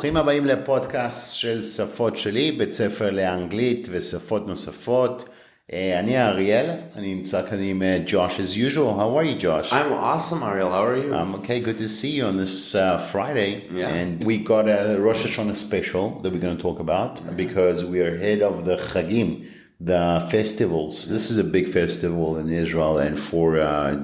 ברוכים הבאים לפודקאסט של שפות-שלי, בית ספר לאנגלית ושפות נוספות. אני האריאל, אני נמצא כאן עם Josh as usual. How are you, Josh? I'm awesome, Ariel. How are you? I'm okay, good to see you on this Friday. Yeah. And we got a Rosh Hashanah Special that we're going to talk about because we are ahead of the Chagim, the festivals. This is a big festival in Israel and for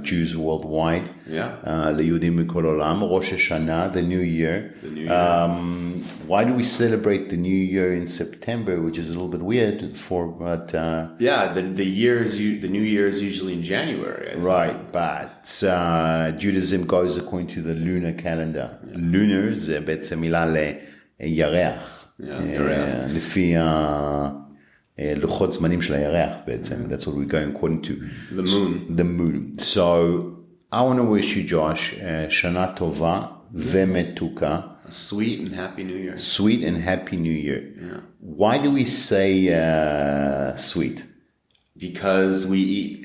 Jews worldwide. Yeah. ליהודים מכל העולם, Rosh Hashanah, the New Year. The New Year. Why do we celebrate the New Year in September, which is a little bit weird but the New Year is usually in January. I think. Right, but Judaism goes according to the lunar calendar. Lunar זה בעצם מילה לירח. ירח. לפי לוחות זמנים של הירח בעצם. That's what we're going according to. The moon. The moon. So I want to wish you, Josh, שנה טובה ומתוקה. A sweet and happy New Year. Sweet and happy New Year. Yeah. Why do we say sweet? Because we eat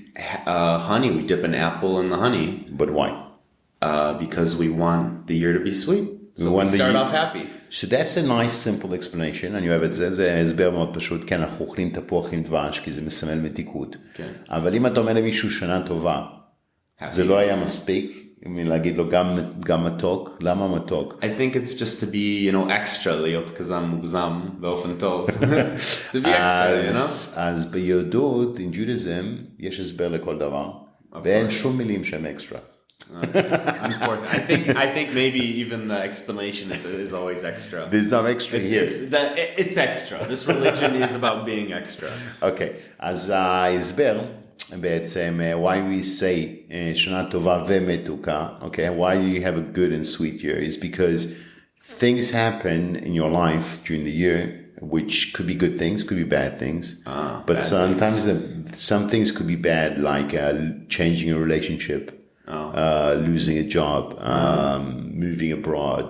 honey. We dip an apple in the honey. But why? Because we want the year to be sweet. So we start off happy. So that's a nice simple explanation. אני אוהב את זה, זה הסבר מאוד פשוט. כן, אנחנו אוכלים תפוח עם דבש, כי זה מסמל מתיקות. כן. אבל אם אתה אומר למישהו שנה טובה, זה לא היה מספיק. להגיד לו גם מתוק, למה מתוק? I think it's just to be, extra, להיות כזה מוגזם באופן טוב. To be extra, אז ביהדות, in Judaism, יש הסבר לכל דבר, ואין שום מילים שהם אקסטרה. Unfortunately, I think maybe even the explanation is always extra. There's no extra here. It's extra. This religion is about being extra. Okay, אז ההסבר, בעצם, why we say שנה טובה ומתוקה, okay, why you have a good and sweet year is because things happen in your life during the year, which could be good things, could be bad things, but sometimes some things could be bad, like changing a relationship, losing a job, moving abroad,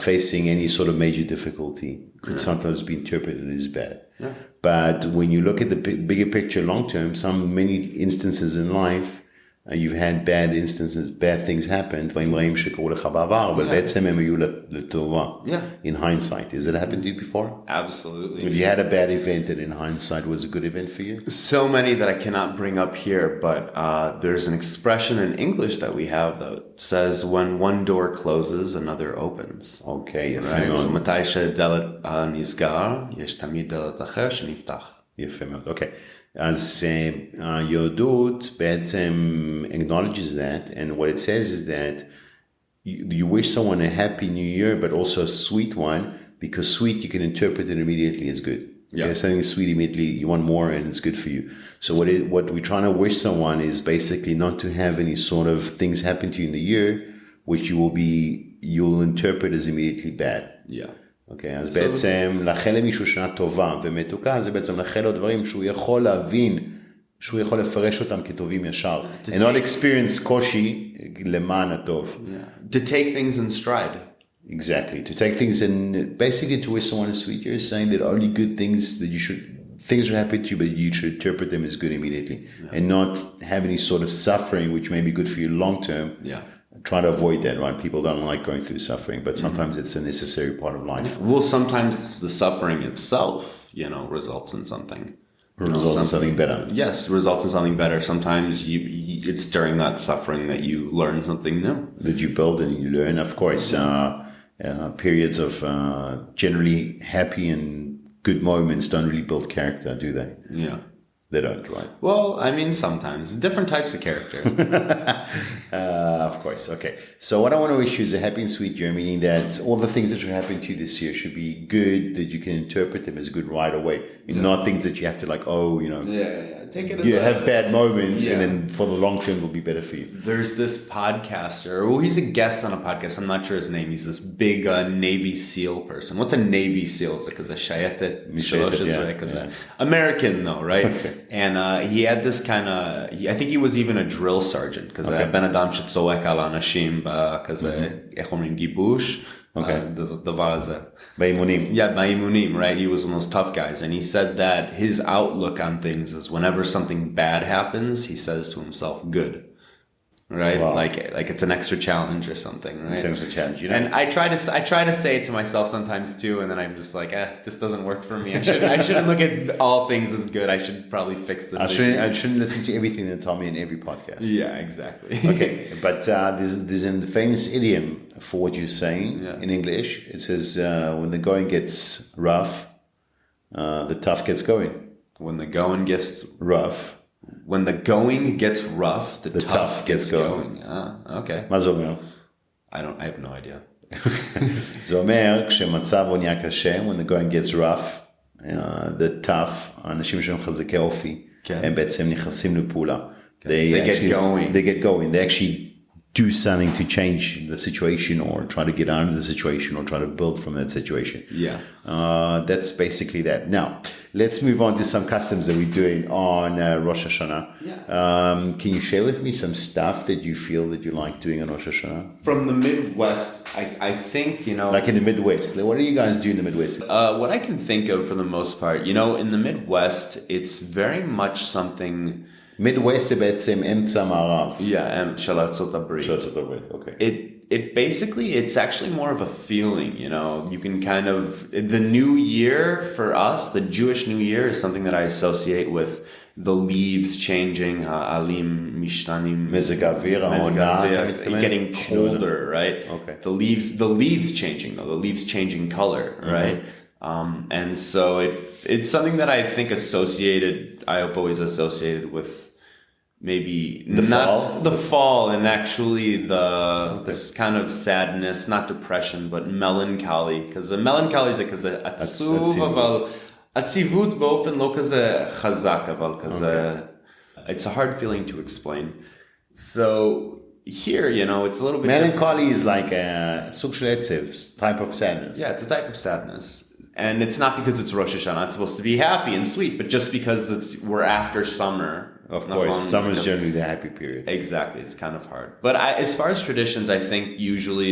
facing any sort of major difficulty could sometimes be interpreted as bad. Yeah. But when you look at the bigger picture long term, many instances in life, you've had bad instances, bad things happened, דברים רעים שקרו לך בעבר, אבל בעצם הם היו לטובה. In hindsight. Has it happened to you before? Absolutely. Have you had a bad event that in hindsight was a good event for you? So many that I cannot bring up here, but there's an expression in English that we have that says when one door closes, another opens. Okay, יפה right? מאוד. So מתי שדלת נסגר, יש תמיד דלת אחר שנפתח. יפה מאוד, אוקיי. אז היהדות בעצם acknowledges that, and what it says is that you wish someone a happy new year, but also a sweet one, because sweet you can interpret it immediately as good. Yeah. Okay, something is sweet immediately, you want more and it's good for you. So what we're trying to wish someone is basically not to have any sort of things happen to you in the year, which you'll interpret as immediately bad. Yeah. אוקיי, אז בעצם לאחל למישהו שנה טובה ומתוקה, זה בעצם לאחל לו דברים שהוא יכול להבין, שהוא יכול לפרש אותם כטובים ישר. And not experience קושי למען הטוב. To take things in stride. Exactly. To take things in, basically to wish someone a sweet year is saying that only good things that things are happy to you, but you should interpret them as good immediately. And not have any sort of suffering, which may be good for you long term. Yeah. Try to avoid that, right? People don't like going through suffering, but sometimes it's a necessary part of life. Well, sometimes the suffering itself, results in something. Results in something better. Yes, results in something better. Sometimes it's during that suffering that you learn something new. That you build and you learn, of course. Periods of generally happy and good moments don't really build character, do they? Yeah. They don't, right? Well, I mean, sometimes. Different types of character. Of course, okay. So what I want to wish you is a happy and sweet year, meaning that all the things that should happen to you this year should be good, that you can interpret them as good right away. Not things that you have to take it as have bad moments and then for the long term will be better for you. There's this podcaster, he's a guest on a podcast, I'm not sure his name, he's this big Navy SEAL person. What's a Navy SEAL? It's like a shayetet, American though, right? Okay. And he had this kind of, I think he was even a drill sergeant, because בן אדם שצועק על אנשים כזה, איך אומרים, גיבוש, there's a דבר הזה. באימונים. Yeah, באימונים, right? He was one of those tough guys. And he said that his outlook on things is whenever something bad happens, he says to himself, good. right? Wow. Like it's an extra challenge or something, right? It's an extra challenge, you know? And I try to say it to myself sometimes too, and then I'm just like, this doesn't work for me. I shouldn't look at all things as good. I should probably fix this. I shouldn't listen to everything they tell me in every podcast. Yeah, exactly. Okay, but there's a famous idiom for what you're saying in English. It says, when the going gets rough, the tough gets going. When the going gets rough. When the going gets rough, the tough gets going. Okay. מה זה אומר? I have no idea. זה אומר, כשמצב נהיה קשה, when the going gets rough, the tough, האנשים שהם חזקי אופי, הם בעצם נכנסים לפעולה. They get going. They get going. They actually do something to change the situation or try to get out of the situation or try to build from that situation. Yeah. That's basically that. Now, let's move on to some customs that we're doing on Rosh Hashanah. Yeah. Can you share with me some stuff that you feel that you like doing on Rosh Hashanah? From the Midwest, I think, Like in the Midwest. What do you guys do in the Midwest? What I can think of for the most part, in the Midwest, it's very much something... Midwest זה בעצם אמצע מערב. Yeah, של ארצות הברית. של ארצות הברית, okay. It basically, it's actually more of a feeling, you can kind of, the new year for us, the Jewish New Year is something that I associate with the leaves changing, העלים משתנים. מזג האוויר, העונה, אתה מתכוון? Getting colder, right? Okay. The leaves changing though, the leaves changing color, right? And so it's something that I think I've always associated with maybe the fall and actually this kind of sadness, not depression, but melancholy. Because melancholy is כזה עצוב, אבל עציבות באופן לא כזה חזק, אבל כזה, it's a hard feeling to explain. So here, it's a little bit melancholy is like a סוג של עצב, type of sadness. Yeah, it's a type of sadness. And it's not because it's Rosh Hashanah, it's supposed to be happy and sweet, but just because we're after summer. Of course, summer is generally the happy period. Exactly, it's kind of hard. But as far as traditions, I think usually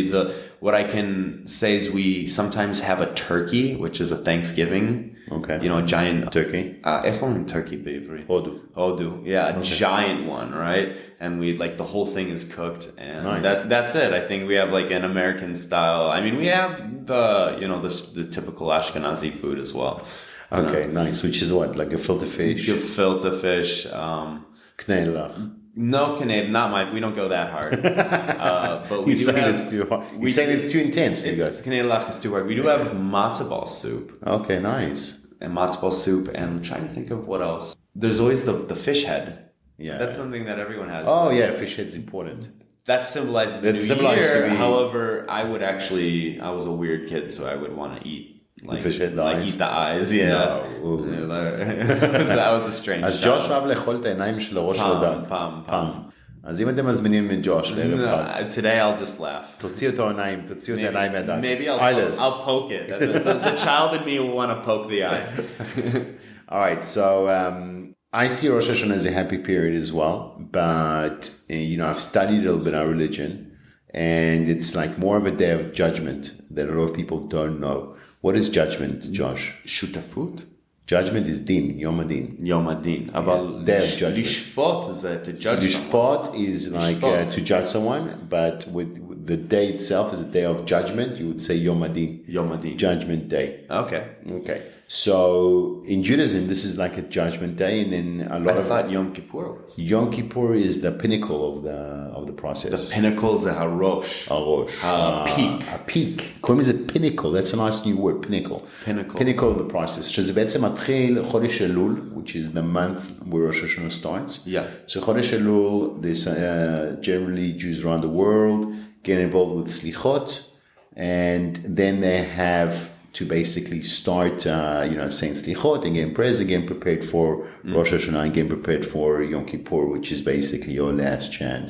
what I can say is we sometimes have a turkey, which is a Thanksgiving. Okay. A giant turkey. איך אומרים turkey בעברית? הודו. Yeah, a giant one, right? And the whole thing is cooked, and nice. that's it. I think we have like an American style. I mean, we have the typical Ashkenazi food as well. Okay, nice. Which is what? Like gefilte fish? Gefilte fish. Knedlach. No, not we don't go that hard. But we You're saying it's too hard. You're saying it's too intense for you guys. Knedlach is too hard. We do have matzo ball soup. Okay, nice. And matzo ball soup, and I'm trying to think of what else. There's always the fish head. Yeah. That's something that everyone has. Oh, yeah, fish head's important. That symbolizes the new year. However, I was a weird kid, so I would want to eat. Like, fish head, the eyes? Eat the eyes, yeah. No. That was a strange אז ג'וש אוהב לאכול את העיניים של הראש לדג. פעם. אז אם אתם מזמינים את ג'וש לערב חג. Today I'll just laugh. תוציאו את העיניים, תוציאו את העיניים מהדג. Maybe I'll poke it. The child in me will want to poke the eye. All right, so I see Rosh Hashanah as a happy period as well, but I've studied a little bit our religion, and it's like more of a day of judgment that a lot of people don't know. What is judgment, Josh? שותפות? Judgment is din, Yom Adin. Yom Adin. אבל לשפוט זה to judge someone. לשפוט is like to judge someone, but with the day itself is a day of judgment, you would say Yom Adin. Yom Adin. Judgment day. Okay. So in Judaism, this is like a judgment day, and then I thought Yom Kippur was. Yom Kippur is the pinnacle of the process. The pinnacle is a harosh. Peak. A peak. קוראים לזה pinnacle. That's a nice new word. Pinnacle. Pinnacle of the process. שזה בעצם מתחיל חודש אלול, which is the month where Rosh Hashanah starts. Yeah. So חודש אלול, this generally Jews around the world get involved with slichot, and then they have to basically start, saying slichot and getting prayers and getting prepared for Rosh Hashanah and getting prepared for Yom Kippur, which is basically your last chance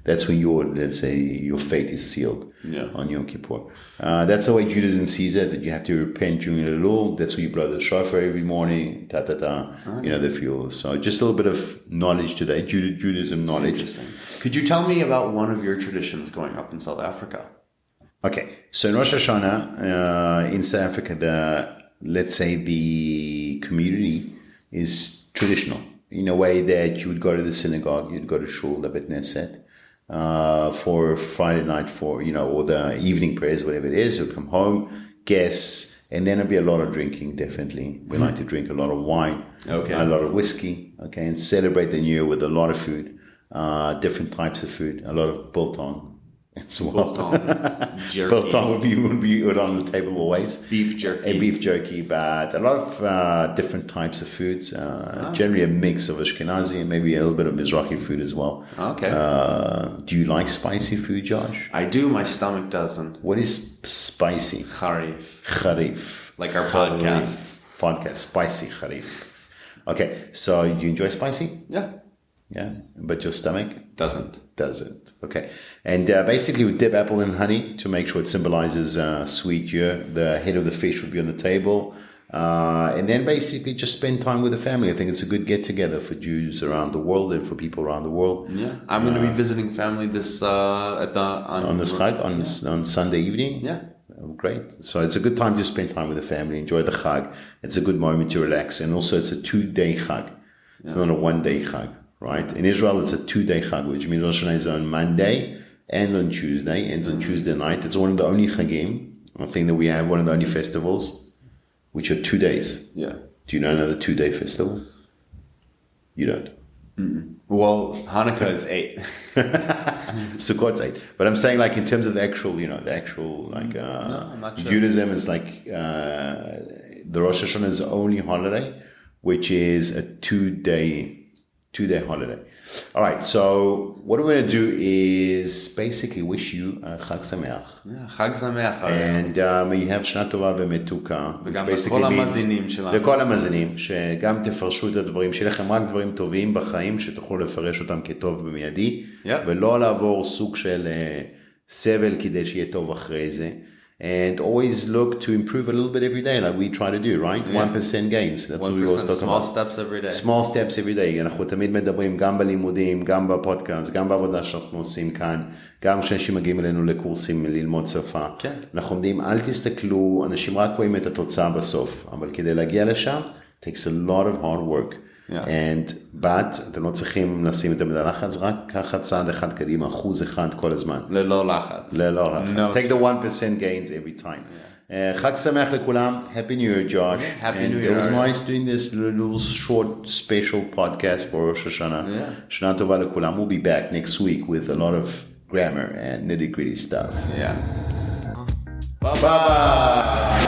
that's when your fate is sealed on Yom Kippur. That's the way Judaism sees it, that you have to repent during the Elul. That's why you blow the shofar every morning, the fuel. So just a little bit of knowledge today, Judaism knowledge. Interesting. Could you tell me about one of your traditions growing up in South Africa? Okay, so in Rosh Hashanah, in South Africa, let's say the community is traditional in a way that you would go to the synagogue, you'd go to shul, the Bet Knesset, for Friday night for, or the evening prayers, whatever it is. You'll come home, guests, and then there'll be a lot of drinking, definitely. We like to drink a lot of wine, a lot of whiskey, and celebrate the new year with a lot of food, different types of food, a lot of biltong. Biltong, jerky. Biltong would be on the table always. Beef jerky. A beef jerky, but a lot of different types of foods. Generally a mix of Ashkenazi and maybe a little bit of Mizrahi food as well. Okay. Do you like spicy food, Josh? I do. My stomach doesn't. What is spicy? Kharif. Like our podcast. Spicy kharif. Okay, so you enjoy spicy? Yeah. Yeah, but your stomach? Doesn't. Okay. And basically we dip apple in honey to make sure it symbolizes sweet year. The head of the fish would be on the table. And then basically just spend time with the family. I think it's a good get together for Jews around the world and for people around the world. Yeah. I'm going to be visiting family on Sunday evening. Yeah. Oh, great. So it's a good time to spend time with the family, enjoy the Chag. It's a good moment to relax. And also it's a 2-day Chag. It's not a 1-day Chag. Right? In Israel, it's a 2-day Chag, which means Rosh Hashanah is on Monday and on Tuesday, ends on Tuesday night. It's one of the only Chagim, I think that we have, one of the only festivals, which are 2 days. Yeah. Do you know another 2-day festival? You don't. Mm-mm. Well, Hanukkah is 8. Sukkot's 8. But I'm saying like in terms of the actual, no, I'm not sure. Judaism is like, the Rosh Hashanah is the only holiday, which is a 2-day holiday. All right, so what we're going to do is basically wish you a Chag Sameach. Yeah, Chag Sameach. And may you have Shana Tova ומתוקה. וגם לכל המאזינים שלנו. לכל המאזינים, שגם תפרשו את הדברים, שיהיה לכם רק דברים טובים בחיים, שתוכלו לפרש אותם כטוב במיידי, ולא לעבור סוג של סבל כדי שיהיה טוב אחרי זה. And always look to improve a little bit every day, like we try to do, right? 1% gains. That's 1%, what we always talk small about. Steps every day. Small steps every day. אנחנו תמיד מדברים גם בלימודים, גם בפודקאסט, גם בעבודה שאנחנו עושים כאן, גם כשאנשים מגיעים אלינו לקורסים ללמוד שפה. כן. אנחנו אומרים, אל תסתכלו, אנשים רק רואים את התוצאה בסוף, אבל כדי להגיע לשם, takes a lot of hard work. but אתם לא צריכים לשים את המדע לחץ, רק ככה צעד אחד קדימה, 1% כל הזמן. ללא לחץ. Take the 1% gains every time. חג שמח לכולם. Happy New Year, Josh. Happy New Year. It was nice doing this little short special podcast for Rosh Hashanah. שנה טובה לכולם. We'll be back next week with a lot of grammar and nitty-gritty stuff. Yeah. Bye-bye.